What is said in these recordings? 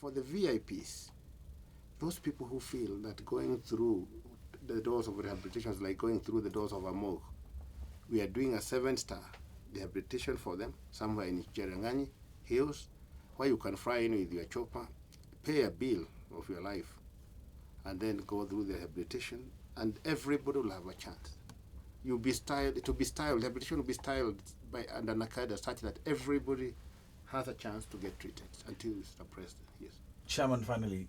for the VIPs, those people who feel that going through the doors of rehabilitation is like going through the doors of a morgue. We are doing a 7-star rehabilitation for them somewhere in Cherangani Hills, where you can fly in with your chopper, pay a bill of your life, and then go through the rehabilitation, and everybody will have a chance. You'll be styled, it will be styled, rehabilitation will be styled by under NACADA such that everybody has a chance to get treated until it's suppressed. Yes. Chairman, finally,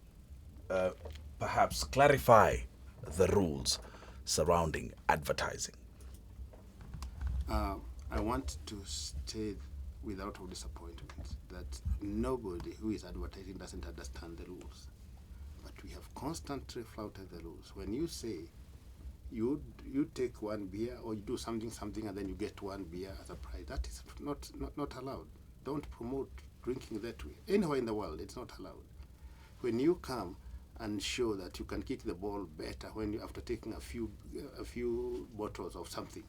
perhaps clarify the rules surrounding advertising. I want to state without all disappointment that nobody who is advertising doesn't understand the rules. But we have constantly flouted the rules. When you say you take one beer or you do something and then you get one beer as a prize, that is not allowed. Don't promote drinking that way. Anywhere in the world, it's not allowed. When you come and show that you can kick the ball better when you after taking a few bottles of something,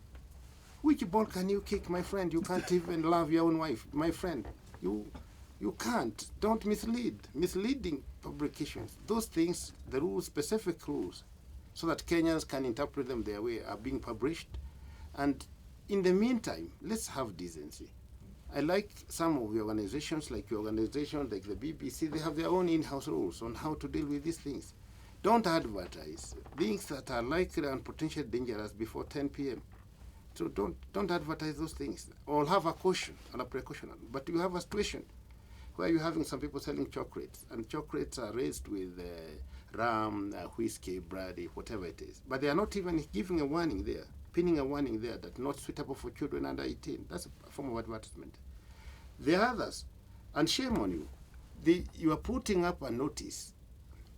which ball can you kick, my friend? You can't even love your own wife, my friend. You can't. Don't mislead. Misleading publications. Those things, the rules, specific rules, so that Kenyans can interpret them their way, are being published. And in the meantime, let's have decency. I like some of the organizations, like your organization, like the BBC, they have their own in-house rules on how to deal with these things. Don't advertise things that are likely and potentially dangerous before 10 p.m. So don't advertise those things, or have a caution and a precaution. But you have a situation where you're having some people selling chocolates, and chocolates are raised with rum, whiskey, brandy, whatever it is. But they are not even giving a warning there, pinning a warning there that not suitable for children under 18. That's a form of advertisement. The others, and shame on you, you are putting up a notice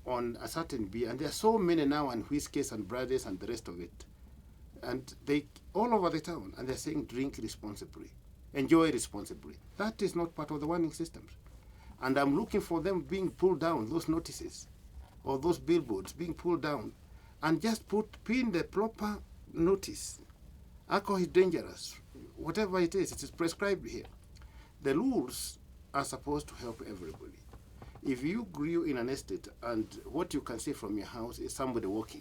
on a certain beer, and there are so many now, and whiskeys and brandies and the rest of it. And they all over the town, and they're saying drink responsibly, enjoy responsibly. That is not part of the warning systems. And I'm looking for them being pulled down, those notices, or those billboards being pulled down, and just pin the proper notice. Alcohol is dangerous. Whatever it is prescribed here. The rules are supposed to help everybody. If you grew in an estate and what you can see from your house is somebody walking,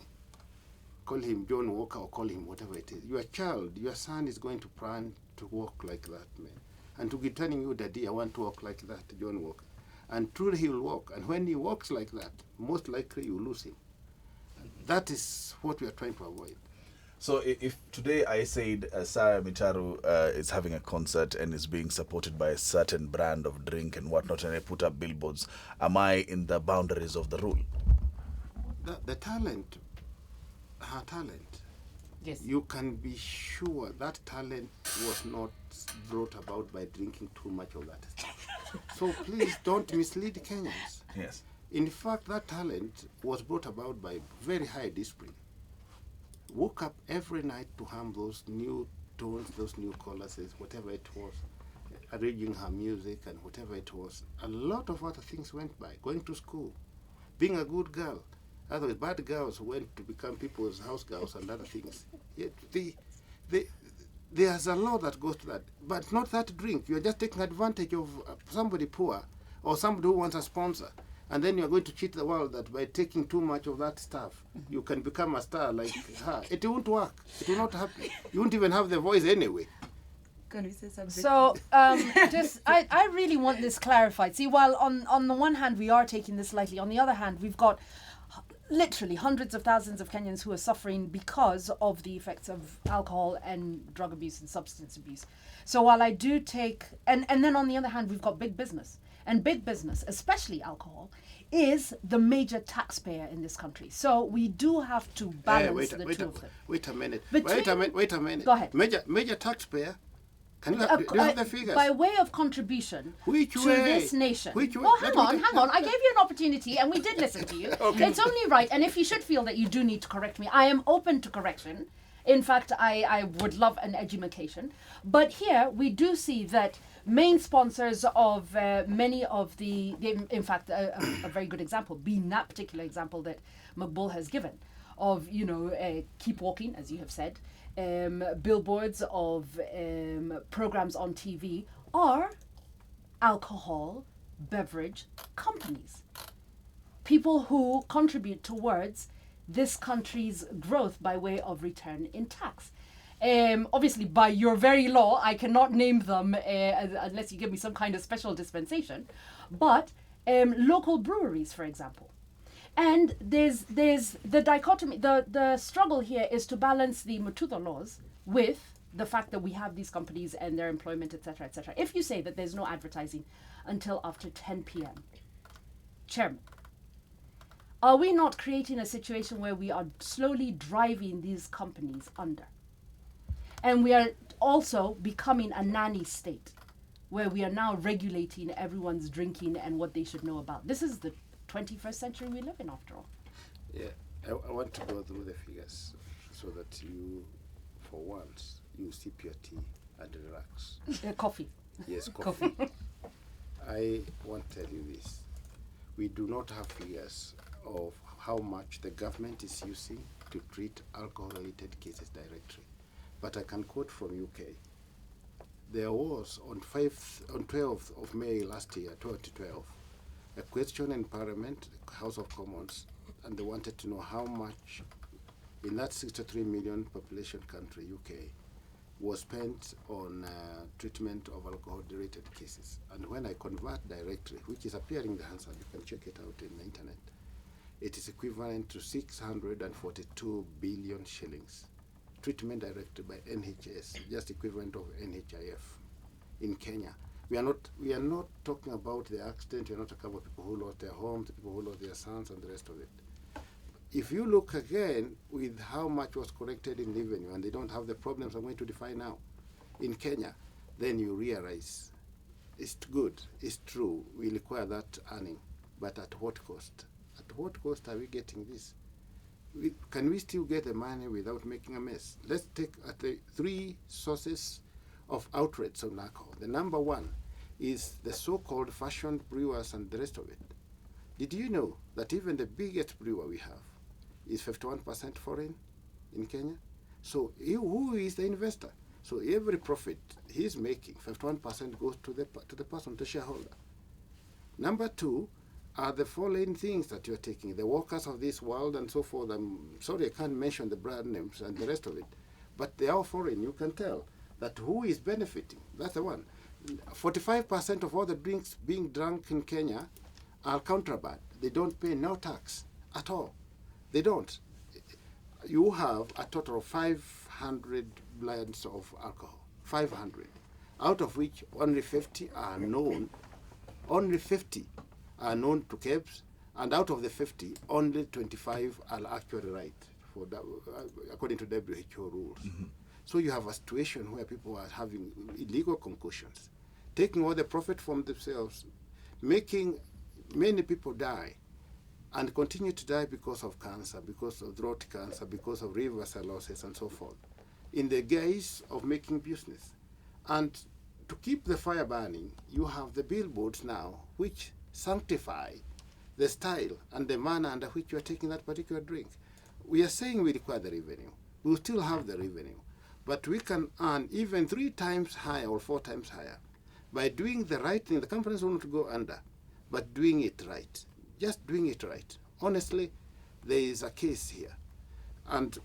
call him John Walker or call him whatever it is. Your child, your son is going to plan to walk like that, man. And to be telling you, Daddy, I want to walk like that, John Walker. And truly he will walk. And when he walks like that, most likely you lose him. That is what we are trying to avoid. So if today I said Sarah Mitaru is having a concert and is being supported by a certain brand of drink and whatnot, and I put up billboards, am I in the boundaries of the rule? The talent, her talent, yes, you can be sure that talent was not brought about by drinking too much of that stuff. So please don't mislead Kenyans. Yes. In fact, that talent was brought about by very high discipline. Woke up every night to hum those new tones, those new choruses, whatever it was, arranging her music and whatever it was. A lot of other things went by. Going to school, being a good girl. Otherwise, bad girls went to become people's house girls and other things. Yet there's a law that goes to that. But not that drink. You're just taking advantage of somebody poor or somebody who wants a sponsor. And then you're going to cheat the world that by taking too much of that stuff, you can become a star like her. It won't work. It will not happen. You won't even have the voice anyway. Can we say something? So, I really want this clarified. See, while on the one hand we are taking this lightly, on the other hand we've got literally hundreds of thousands of Kenyans who are suffering because of the effects of alcohol and drug abuse and substance abuse. So while I do take, and then on the other hand we've got big business. And big business, especially alcohol, is the major taxpayer in this country. So we do have to balance the two of them. Wait a minute. Between, wait a minute. Go ahead. Major taxpayer. Can you do you have the figures? By way of contribution to this nation. Which way? Oh, hang on. I gave you an opportunity and we did listen to you. Okay. It's only right. And if you should feel that you do need to correct me, I am open to correction. In fact, I would love an edumacation. But here we do see that main sponsors of many of in fact, a very good example, being that particular example that Makbul has given of, keep walking, as you have said, billboards of programs on TV are alcohol beverage companies, people who contribute towards this country's growth by way of return in tax. Obviously, by your very law, I cannot name them unless you give me some kind of special dispensation. But local breweries, for example. And there's the dichotomy, the struggle here is to balance the Muthutho laws with the fact that we have these companies and their employment, etc., etc. If you say that there's no advertising until after 10 p.m., Chairman, are we not creating a situation where we are slowly driving these companies under? And we are also becoming a nanny state, where we are now regulating everyone's drinking and what they should know about. This is the 21st century we live in, after all. Yeah, I want to go through the figures so that you, for once, you sip your tea and relax. Coffee. Yes, coffee. I want to tell you this. We do not have figures of how much the government is using to treat alcohol-related cases directly. But I can quote from UK. There was, on 12th of May last year, 2012, a question in Parliament, House of Commons, and they wanted to know how much in that 63 million population country, UK, was spent on treatment of alcohol-related cases. And when I convert directly, which is appearing in the answer, you can check it out in the internet, it is equivalent to 642 billion shillings. Treatment directed by NHS, just equivalent of NHIF in Kenya. We are not talking about the accident, we are not talking about people who lost their homes, people who lost their sons and the rest of it. If you look again with how much was collected in revenue, and they don't have the problems I'm going to define now, in Kenya, then you realize it's good, it's true, we require that earning, but at what cost? At what cost are we getting this? Can we still get the money without making a mess? Let's take the three sources of outlets on alcohol. The number one is the so-called fashion brewers and the rest of it. Did you know that even the biggest brewer we have is 51% foreign in Kenya? So who is the investor? So every profit he's making, 51% goes to the person, the shareholder. Number two are the foreign things that you're taking, the workers of this world and so forth. I'm sorry I can't mention the brand names and the rest of it, but they are foreign. You can tell that who is benefiting. That's the one. 45% of all the drinks being drunk in Kenya are contraband. They don't pay no tax at all. They don't. You have a total of 500 blends of alcohol, 500, out of which only 50 are known. Only 50 are known to KEBS, and out of the 50, only 25 are actually right, for that, according to WHO rules. Mm-hmm. So you have a situation where people are having illegal concussions, taking all the profit from themselves, making many people die, and continue to die because of cancer, because of throat cancer, because of liver cirrhosis, and so forth, in the guise of making business. And to keep the fire burning, you have the billboards now, which sanctify the style and the manner under which you are taking that particular drink. We are saying we require the revenue. We will still have the revenue. But we can earn even 3 times higher or 4 times higher by doing the right thing. The companies will not go under, but doing it right. Just doing it right. Honestly, there is a case here. And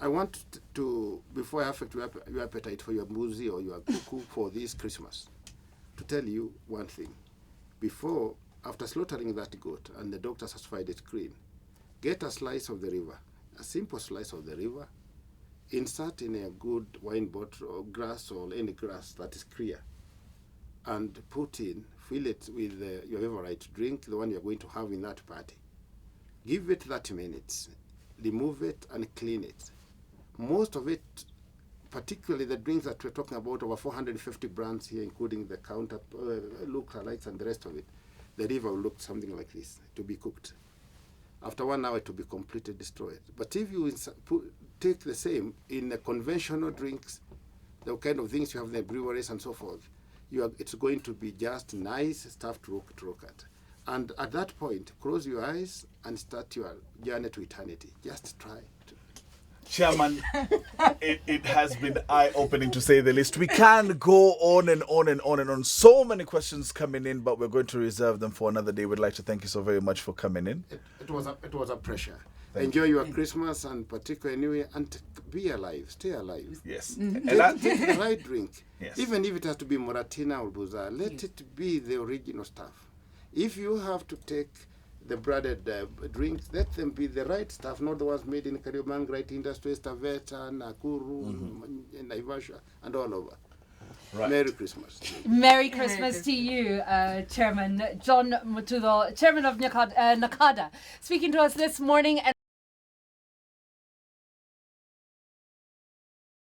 I want to, before I affect your appetite for your mbuzi or your kuku for this Christmas, to tell you one thing. Before, after slaughtering that goat and the doctor satisfied it clean, get a slice of the river, a simple slice of the river, insert in a good wine bottle or grass or any grass that is clear, and put in, fill it with your favorite drink, the one you're going to have in that party. Give it 30 minutes, remove it and clean it. Most of it, particularly the drinks that we're talking about, over 450 brands here, including the counter lookalikes and the rest of it, the river will look something like this, to be cooked. After 1 hour, it will be completely destroyed. But if you take the same in the conventional drinks, the kind of things you have in the breweries and so forth, it's going to be just nice stuff to look at. And at that point, close your eyes and start your journey to eternity. Just try. Chairman, it has been eye-opening to say the least. We can go on and on and on and on. So many questions coming in, but we're going to reserve them for another day. We'd like to thank you so very much for coming in. It was a pleasure. Enjoy your Christmas and particularly New Year, and be alive, stay alive. Yes. Take the right drink. Yes. Even if it has to be Moratina or Buza, let it be the original stuff. If you have to take the branded drinks, let them be the right stuff, not the ones made in Kariobangi Industries, Taveta, Nakuru, Naivasha, and all over. Right. Merry Christmas. Merry Christmas to you, Chairman John Muthutho, Chairman of NACADA, speaking to us this morning.